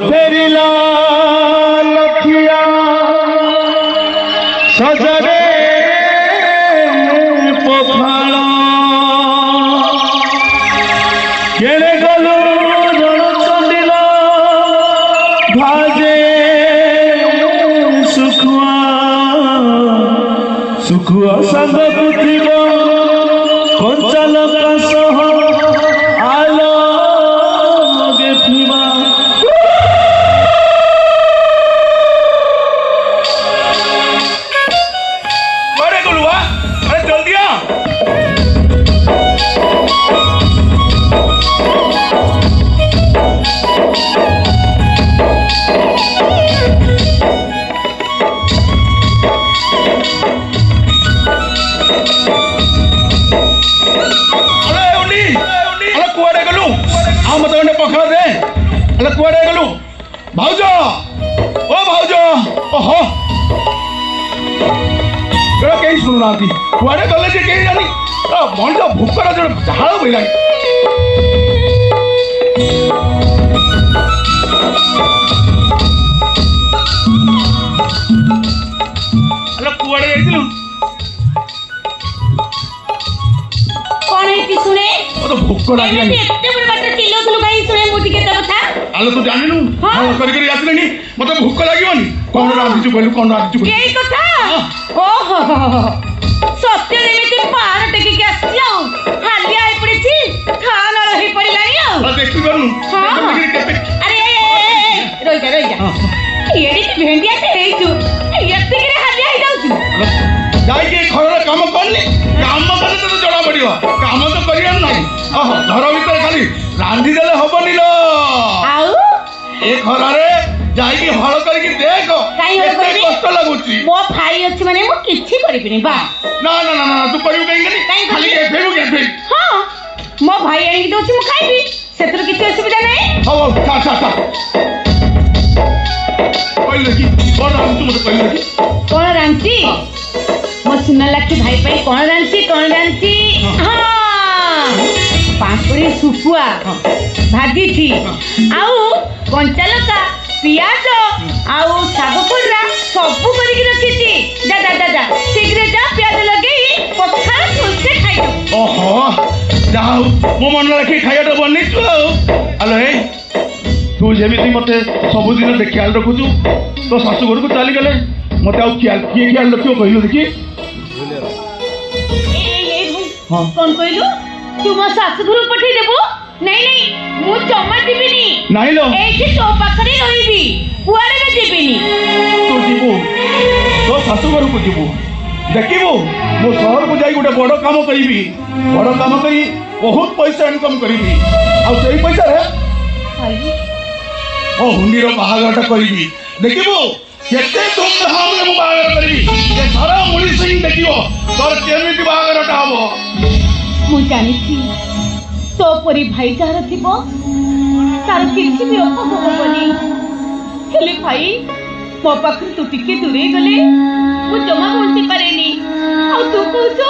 फेरिला लखिया सजरे पखाल केड़े गलु चंदिला भाजे सुखुआ सुखुआ संग पुथिब कंचाल कसह आलो गे फिवा पखा दे कुआड़े गलु भाउज ओ भाउज ओहो कहीं शुणुना कुआड़े गले जे कहीं जानी मଣିଷ भूकर जो झाड़ बोला कुआड़े जाइलु कौन है सुने तो भूक लगी आलो तू जानिनु हां करी आसलेनी मते भूख लागीबनी कोन रांधिचु बोलु कोन रांधिचु एई कथा ओहो सत्य निमित्त पार टेकी के आसियो हालिया आई पड़ीची खान रही पड़िलानी आ देखि बनु अरे रोई जा एडी की भेंडिया ते हेइछु एत्ते के हालिया आई जाउछु जाई के घर काम करनी काम करले तो जड़ा पड़ियो काम तो करियन नाही घर भीतर खाली रांधि देले हबनी लो आउ ए घरारे जाई हळ करके देख केते कष्ट लागुची मो भाई अछि माने मो किछि करिबिनी बा ना ना ना ना तू करियो कहीं खाली के हां मो भाई आइ दोछि मो खाइबी सेतर किछि असुविधा नै हो चा पहिले की कोन रांधि मते पहिले की कोन रांधि मो सुना लाठी भाई पे कोन रांधि हां पापड़ी सुकुआ भाजी थी आउ कंचा लका पियाज आउ साग कोडरा सब करके रखी थी जा शीघ्र जा पियाज लगे पखाल सुनसे खाइ ओहो जाऊ मो मन रखी खाइटा बनिछु आलो हे तू जेमिति मते सब दिन देखियाल रखुछु तो सासु घर को चली गले मते आउ ख्याल रखियो कहियो देखि हां कौन कहलु तू मो सासु घर पठे देबो नहीं मु जम्मा दिबिनी नहीं लो एठी तो पाखरे रहिबी कुआरे में दिबिनी तो जीवो तो सासु घर को जीवो देखिबो मो शहर को जाई गोटे बड़ काम करिबी बड़ काम करी बहुत पैसा इनकम करिबी आ सेही पैसा रे ओ हुंडीर बाहागरटा करिबी देखिबो केते धूमधाम रे मु बाहागर करिबी ए सारा मुली सिंह देखिबो तोर केमिति बाहागरटा हबो मु जानि छी तो परी भाई जार थिबो तार किछि भी अभाव होबनी हेले भाई मो पाखर तू टिके दूरे गले मु जमा बोलती पारेनी आ तू कहछो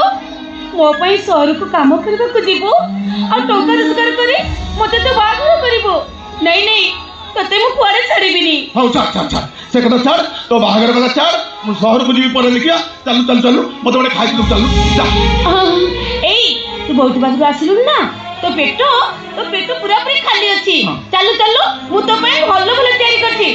मो पई शहर को काम करबा को जीवो आ टंका रोजगार करे मते तो बाघर करिवो नहीं तते मु कुआरे छाड़ीबिनी हौ छाड़ से कथा छाड़ तो बाहागर वाला छाड़ मु शहर को जीवी परे लिखिया चल मते बडे खाइ तू चल जा एई तू बहुत बाजू आसिलु ना तो पेट पूरा पूरी खाली अछि चलु मु तो पई भलो तयारी करछि